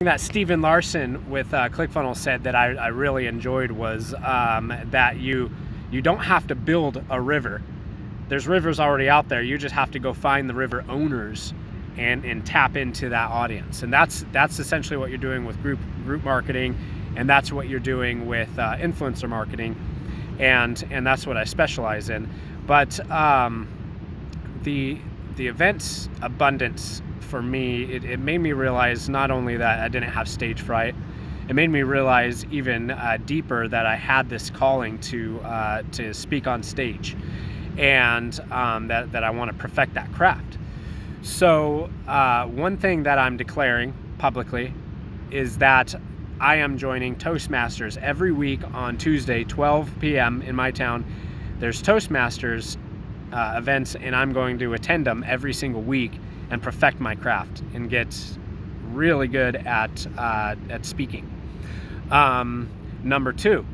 That Stephen Larson with ClickFunnels said that I really enjoyed was that you don't have to build a river. There's rivers already out there. You just have to go find the river owners and tap into that audience. And that's essentially what you're doing with group marketing, and that's what you're doing with influencer marketing, and that's what I specialize in. But the events abundance for me, it made me realize not only that I didn't have stage fright, it made me realize even deeper that I had this calling to speak on stage, and that I want to perfect that craft. So one thing that I'm declaring publicly is that I am joining Toastmasters every week on Tuesday, 12 p.m. in my town. There's Toastmasters events, and I'm going to attend them every single week and perfect my craft and get really good at speaking. Number two,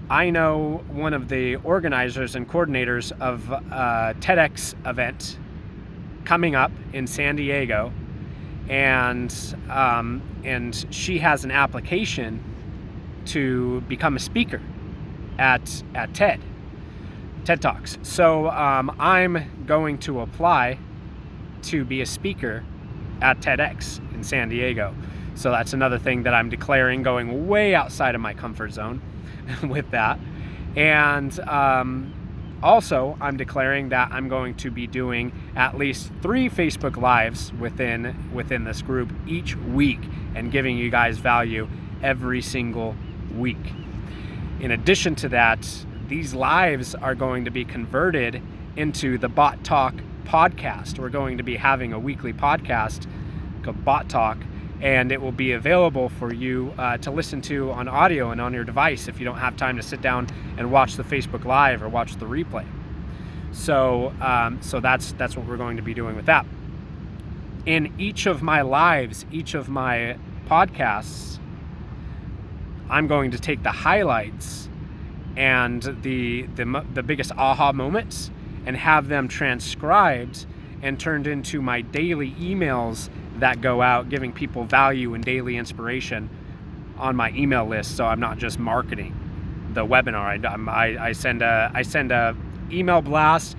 I know one of the organizers and coordinators of a TEDx event coming up in San Diego, and she has an application to become a speaker at TED Talks. So I'm going to apply to be a speaker at TEDx in San Diego. So that's another thing that I'm declaring, going way outside of my comfort zone with that. And also I'm declaring that I'm going to be doing at least 3 Facebook Lives within this group each week and giving you guys value every single week. In addition to that, these lives are going to be converted into the Bot Talk podcast. We're going to be having a weekly podcast called Bot Talk, and it will be available for you to listen to on audio and on your device if you don't have time to sit down and watch the Facebook Live or watch the replay. So that's what we're going to be doing with that. In each of my lives, each of my podcasts, I'm going to take the highlights and the biggest aha moments and have them transcribed and turned into my daily emails that go out, giving people value and daily inspiration on my email list. So I'm not just marketing the webinar. I send a email blast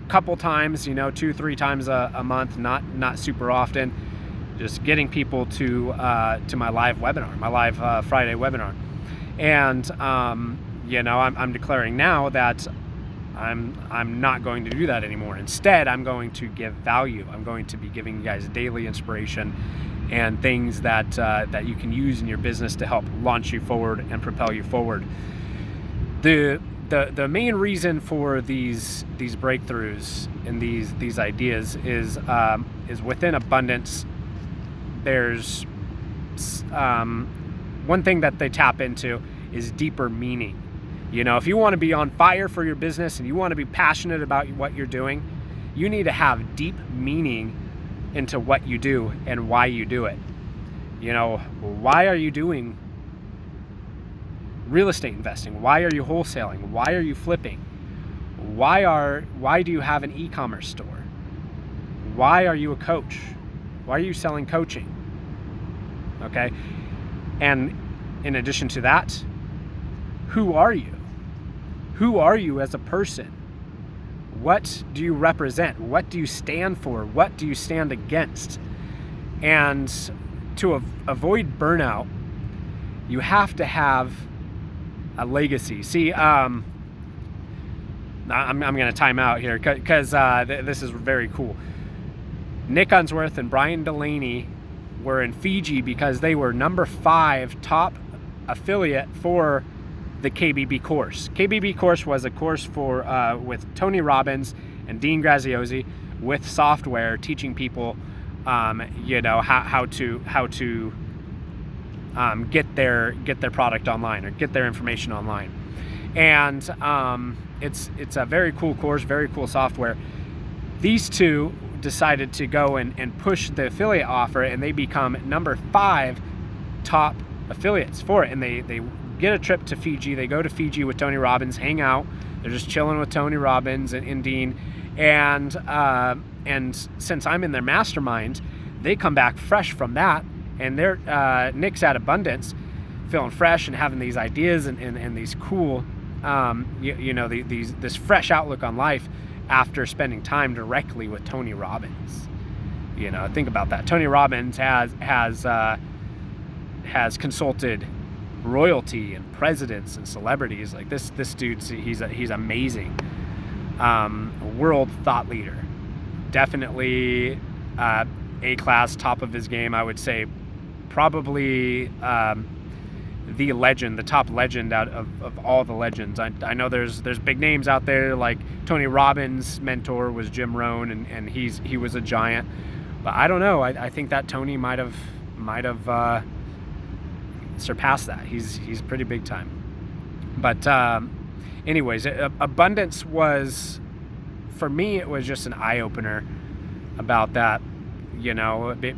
a couple times, 2-3 times a month, not super often, just getting people to my live webinar, my live Friday webinar. And I'm declaring now that I'm not going to do that anymore. Instead, I'm going to give value. I'm going to be giving you guys daily inspiration and things that you can use in your business to help launch you forward and propel you forward. The main reason for these breakthroughs and these ideas is within abundance. There's one thing that they tap into is deeper meaning. If you want to be on fire for your business and you want to be passionate about what you're doing, you need to have deep meaning into what you do and why you do it. Why are you doing real estate investing? Why are you wholesaling? Why are you flipping? Why do you have an e-commerce store? Why are you a coach? Why are you selling coaching? Okay? And in addition to that, who are you? Who are you as a person? What do you represent? What do you stand for? What do you stand against? And to avoid burnout, you have to have a legacy. See, I'm going to time out here because this is very cool. Nick Unsworth and Brian Delaney were in Fiji because they were number 5 top affiliate for the KBB course. KBB course was a course for with Tony Robbins and Dean Graziosi with software, teaching people, how to get their product online or get their information online. And it's a very cool course, very cool software. These two decided to go and push the affiliate offer, and they become number 5 top affiliates for it. And they get a trip to Fiji. They go to Fiji with Tony Robbins, hang out. They're just chilling with Tony Robbins and Dean. And since I'm in their mastermind, they come back fresh from that And Nick's at Abundance, feeling fresh and having these ideas and these cool, this fresh outlook on life after spending time directly with Tony Robbins. Think about that. Tony Robbins has consulted royalty and presidents and celebrities. Like this dude's he's amazing. World thought leader, definitely A-class, top of his game. I would say probably the legend, the top legend out of all the legends. I know there's big names out there, like Tony Robbins' mentor was Jim Rohn, and he was a giant. But I don't know. I think that Tony might have surpassed that. He's pretty big time. But anyways, Abundance was, for me, it was just an eye opener about that.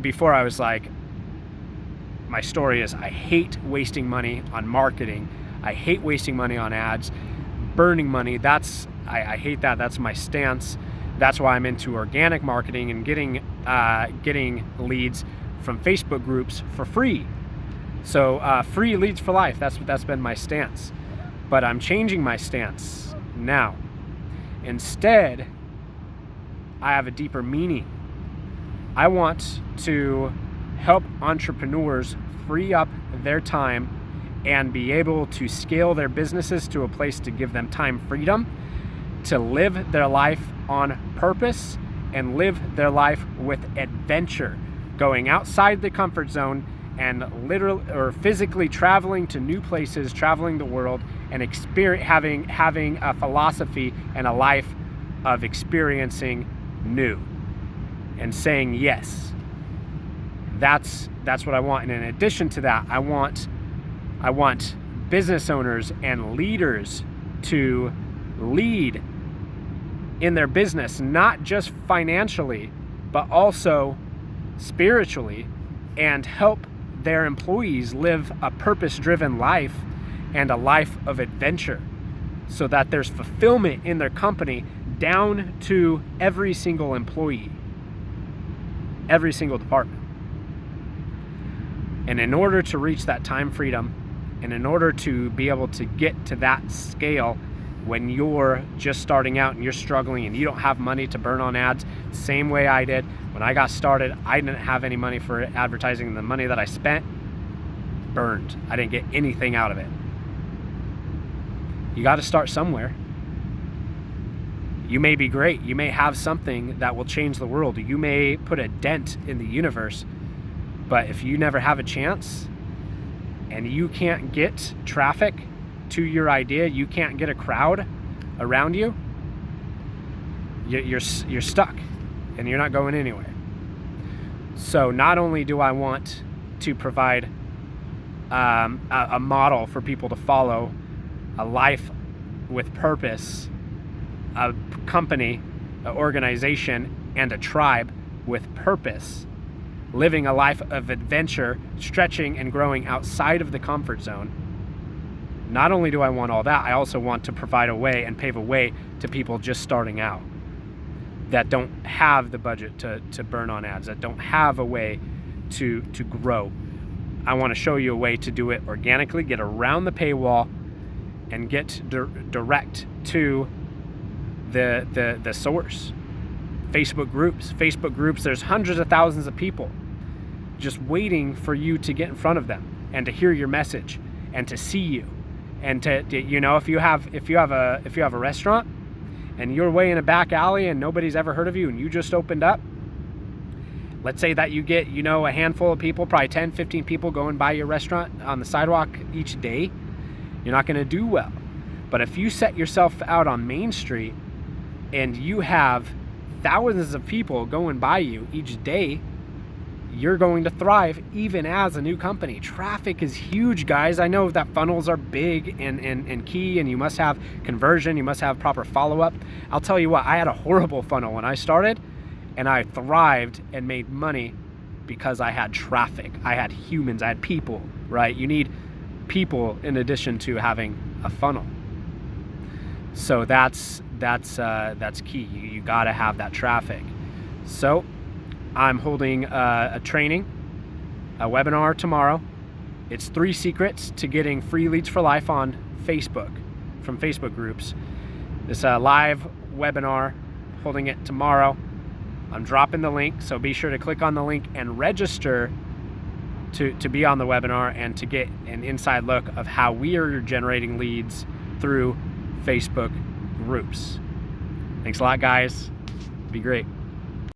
Before I was like, my story is I hate wasting money on marketing. I hate wasting money on ads, burning money. I hate that. That's my stance. That's why I'm into organic marketing and getting leads from Facebook groups for free. So free leads for life. That's been my stance. But I'm changing my stance now. Instead, I have a deeper meaning. I want to help entrepreneurs free up their time and be able to scale their businesses to a place to give them time freedom, to live their life on purpose and live their life with adventure, going outside the comfort zone and literally or physically traveling to new places, traveling the world, and having a philosophy and a life of experiencing new and saying yes. That's what I want. And in addition to that, I want business owners and leaders to lead in their business, not just financially, but also spiritually, and help their employees live a purpose-driven life and a life of adventure, so that there's fulfillment in their company down to every single employee, every single department. And in order to reach that time freedom, and in order to be able to get to that scale when you're just starting out and you're struggling and you don't have money to burn on ads, same way I did. When I got started, I didn't have any money for advertising, and the money that I spent burned. I didn't get anything out of it. You got to start somewhere. You may be great. You may have something that will change the world. You may put a dent in the universe. But if you never have a chance and you can't get traffic to your idea, you can't get a crowd around you, you're stuck and you're not going anywhere. So not only do I want to provide a model for people to follow, a life with purpose, a company, an organization, and a tribe with purpose, living a life of adventure, stretching and growing outside of the comfort zone. Not only do I want all that, I also want to provide a way and pave a way to people just starting out that don't have the budget to burn on ads, that don't have a way to grow. I want to show you a way to do it organically, get around the paywall, and get direct to the source. Facebook groups, there's hundreds of thousands of people just waiting for you to get in front of them and to hear your message and to see you. And to if you have a restaurant and you're way in a back alley and nobody's ever heard of you and you just opened up, let's say that you get a handful of people, probably 10, 15 people going by your restaurant on the sidewalk each day, you're not going to do well. But if you set yourself out on Main Street and you have thousands of people going by you each day, you're going to thrive even as a new company. Traffic is huge, guys. I know that funnels are big and key, and you must have conversion, you must have proper follow-up. I'll tell you what, I had a horrible funnel when I started, and I thrived and made money because I had traffic. I had humans, I had people, right? You need people in addition to having a funnel. So that's key. You got to have that traffic. So I'm holding a training a webinar tomorrow. It's 3 secrets to getting free leads for life on Facebook from Facebook groups. This live webinar, holding it tomorrow. I'm dropping the link, so be sure to click on the link and register to be on the webinar and to get an inside look of how we are generating leads through Facebook groups. Thanks a lot, guys. Be great.